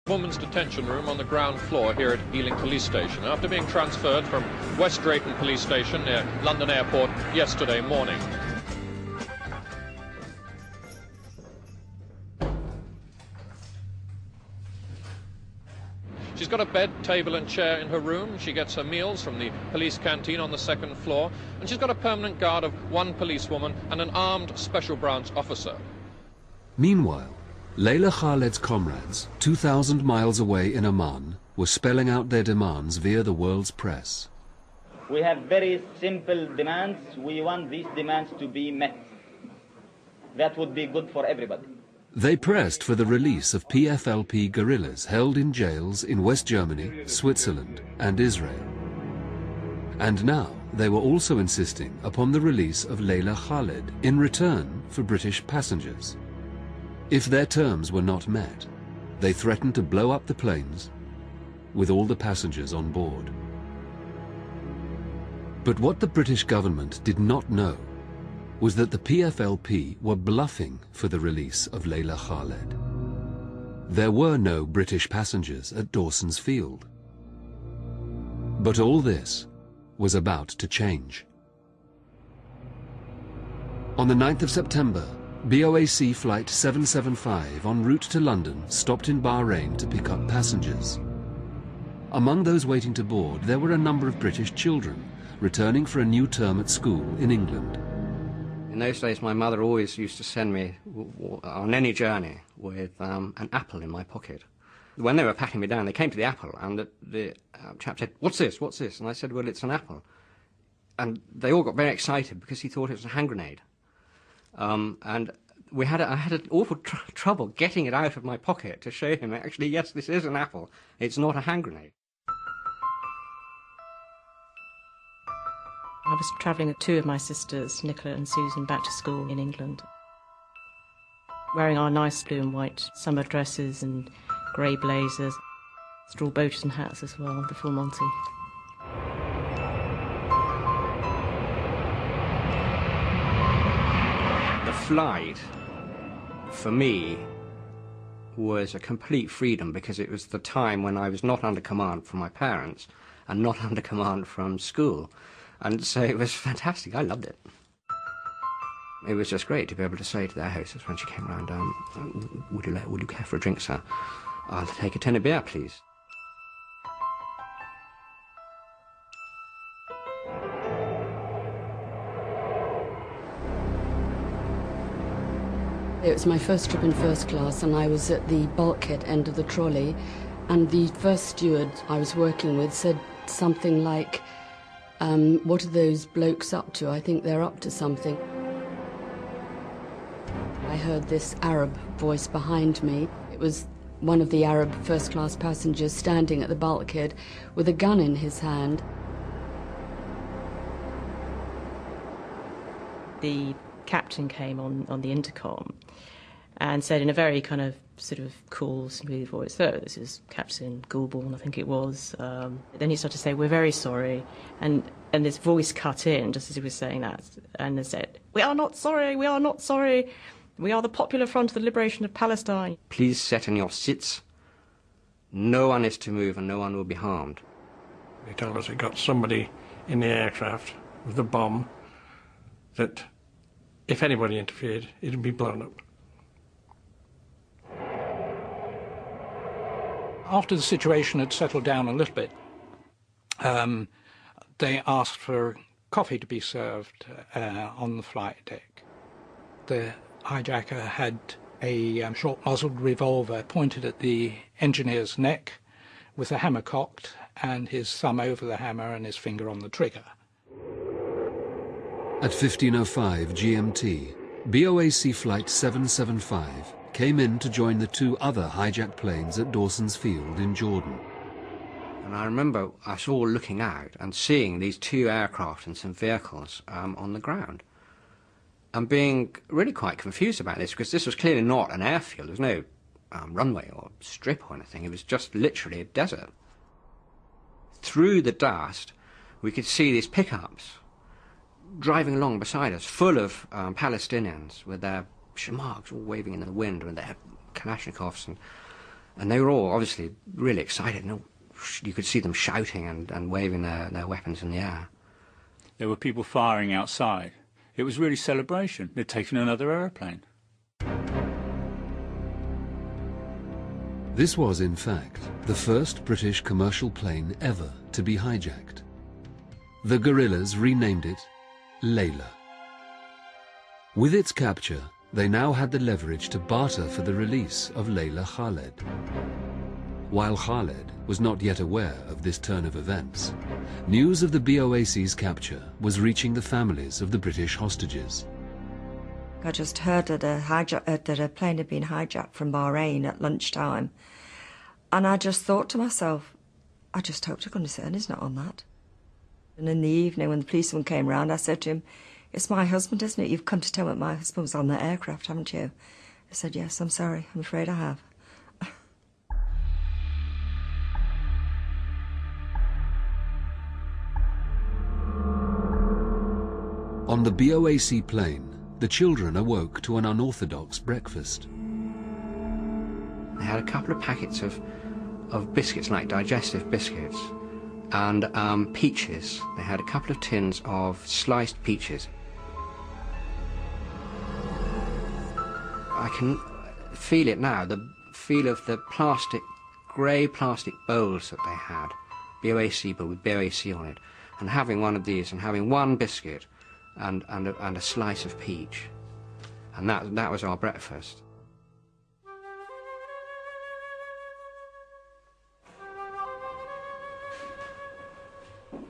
Woman's detention room on the ground floor here at Ealing Police Station after being transferred from West Drayton Police Station near London Airport yesterday morning. She's got a bed, table and chair in her room. She gets her meals from the police canteen on the second floor, and she's got a permanent guard of one policewoman and an armed special branch officer. Meanwhile, Layla Khaled's comrades, 2,000 miles away in Oman, were spelling out their demands via the world's press. We have very simple demands. We want these demands to be met. That would be good for everybody. They pressed for the release of PFLP guerrillas held in jails in West Germany, Switzerland and Israel. And now they were also insisting upon the release of Layla Khaled in return for British passengers. If their terms were not met, they threatened to blow up the planes with all the passengers on board. But what the British government did not know was that the PFLP were bluffing for the release of Layla Khaled. There were no British passengers at Dawson's Field. But all this was about to change. On the 9th of September, BOAC Flight 775 en route to London stopped in Bahrain to pick up passengers. Among those waiting to board, there were a number of British children returning for a new term at school in England. In those days, my mother always used to send me on any journey with an apple in my pocket. When they were patting me down, they came to the apple, and the chap said, "What's this? What's this?" And I said, "Well, it's an apple." And they all got very excited because he thought it was a hand grenade. And I had an awful trouble getting it out of my pocket to show him, actually, yes, this is an apple. It's not a hand grenade. I was travelling with two of my sisters, Nicola and Susan, back to school in England, wearing our nice blue and white summer dresses and grey blazers, straw boaties and hats as well, the full Monty. Flight, for me, was a complete freedom because it was the time when I was not under command from my parents and not under command from school. And so it was fantastic. I loved it. It was just great to be able to say to their hostess when she came round, would you care for a drink, sir? I'll take a tin of beer, please. It was my first trip in first class, and I was at the bulkhead end of the trolley, and the first steward I was working with said something like, "What are those blokes up to? I think they're up to something." I heard this Arab voice behind me. It was one of the Arab first-class passengers standing at the bulkhead with a gun in his hand. The captain came on the intercom and said in a very kind of sort of cool, smooth voice, "So this is Captain Goulbourne, I think it was." Then he started to say, "We're very sorry," and this voice cut in just as he was saying that, and they said, "We are not sorry, we are not sorry. We are the Popular Front of the Liberation of Palestine. Please set in your seats. No one is to move and no one will be harmed." They told us they got somebody in the aircraft with a bomb that if anybody interfered, it would be blown up. After the situation had settled down a little bit, they asked for coffee to be served on the flight deck. The hijacker had a short-muzzled revolver pointed at the engineer's neck with the hammer cocked and his thumb over the hammer and his finger on the trigger. At 15:05 GMT, BOAC Flight 775 came in to join the two other hijacked planes at Dawson's Field in Jordan. And I remember us all looking out and seeing these two aircraft and some vehicles on the ground and being really quite confused about this because this was clearly not an airfield. There was no runway or strip or anything. It was just literally a desert. Through the dust, we could see these pickups driving along beside us, full of Palestinians with their shamarks all waving in the wind with their Kalashnikovs. And they were all obviously really excited. And you could see them shouting and waving their weapons in the air. There were people firing outside. It was really celebration. They'd taken another aeroplane. This was, in fact, the first British commercial plane ever to be hijacked. The guerrillas renamed it Layla. With its capture, they now had the leverage to barter for the release of Layla Khaled. While Khaled was not yet aware of this turn of events, news of the BOAC's capture was reaching the families of the British hostages. I just heard that a plane had been hijacked from Bahrain at lunchtime, and I just thought to myself, I just hope to goodness Ernie's not on that. And in the evening, when the policeman came round, I said to him, "It's my husband, isn't it? You've come to tell me my husband was on the aircraft, haven't you?" He said, "Yes, I'm sorry. I'm afraid I have." On the BOAC plane, the children awoke to an unorthodox breakfast. They had a couple of packets of biscuits, like digestive biscuits, and peaches. They had a couple of tins of sliced peaches. I can feel it now, the feel of the grey plastic bowls that they had, BOAC, but with BOAC on it, and having one of these and having one biscuit and a slice of peach. And that was our breakfast.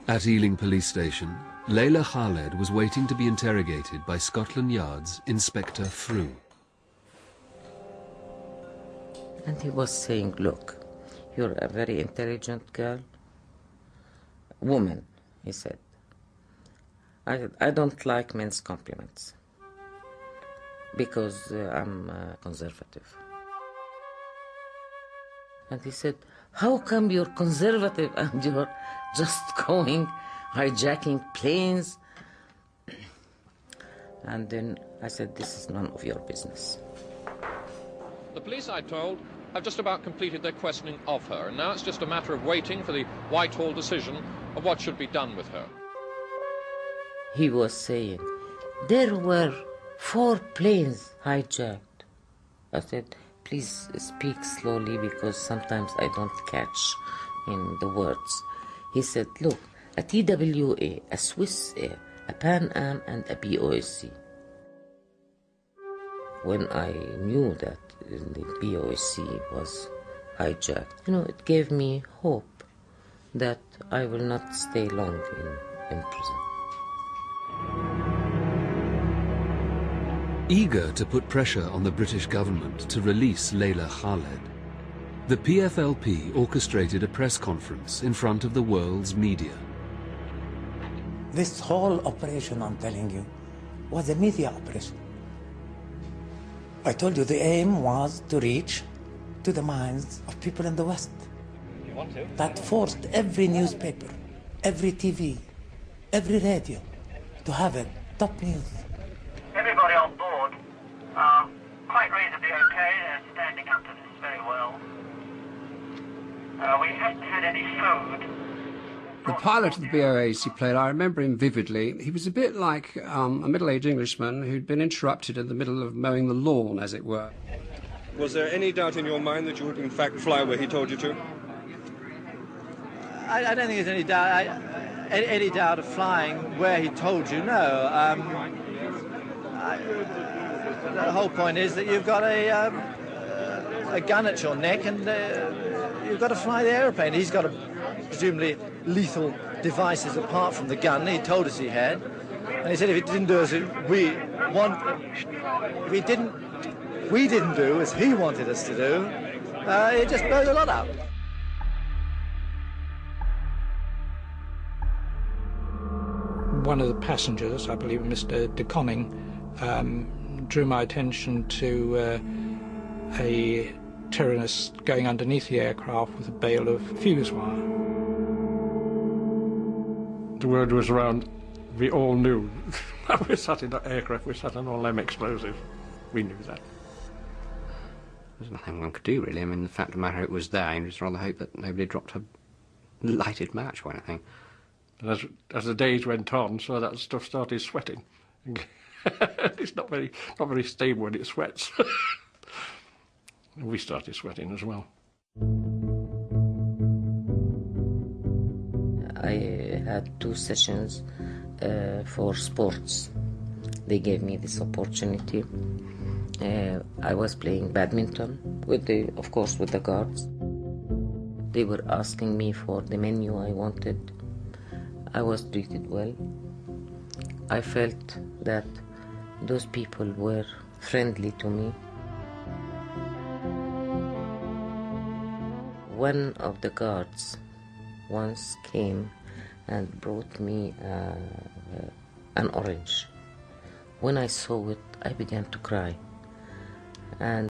At Ealing Police Station, Layla Khaled was waiting to be interrogated by Scotland Yard's Inspector Frew. And he was saying, "Look, you're a very intelligent girl. Woman," he said. I don't like men's compliments because I'm conservative. And he said, "How come you're conservative and you're just going hijacking planes?" And then I said, "This is none of your business." The police, I told, have just about completed their questioning of her, and now it's just a matter of waiting for the Whitehall decision of what should be done with her. He was saying, "There were 4 planes hijacked." I said, "Please speak slowly because sometimes I don't catch in the words." He said, "Look, a TWA, a Swiss Air, a Pan Am and a BOAC." When I knew that the BOAC was hijacked, it gave me hope that I will not stay long in prison. Eager to put pressure on the British government to release Layla Khaled, the PFLP orchestrated a press conference in front of the world's media. This whole operation, I'm telling you, was a media operation. I told you the aim was to reach to the minds of people in the West. You want to? That forced every newspaper, every TV, every radio to have it top news. Everybody on board, quite reasonably okay. They're standing up to this very well. We haven't had any food. The pilot of the BOAC plane, I remember him vividly. He was a bit like a middle-aged Englishman who'd been interrupted in the middle of mowing the lawn, as it were. Was there any doubt in your mind that you would in fact fly where he told you to? I don't think there's any doubt of flying where he told you, no. The whole point is that you've got a gun at your neck and you've got to fly the aeroplane. He's got presumably lethal devices apart from the gun. He told us he had. And he said if it didn't do as we didn't do as he wanted us to do, it just blows a lot up. One of the passengers, I believe Mr. de Conning, drew my attention to a terrorist going underneath the aircraft with a bale of fuse wire. The word was around, we all knew. When we sat in that aircraft, we sat on all them explosives. We knew that. There's nothing one could do, really. I mean, the fact of the matter, it was there, and just rather hope that nobody dropped a lighted match or anything. And as the days went on, so that stuff started sweating. It's not very stable when it sweats. We started sweating as well. I had 2 sessions for sports. They gave me this opportunity. I was playing badminton of course, with the guards. They were asking me for the menu I wanted. I was treated well. I felt that those people were friendly to me. One of the guards once came and brought me an orange. When I saw it, I began to cry. And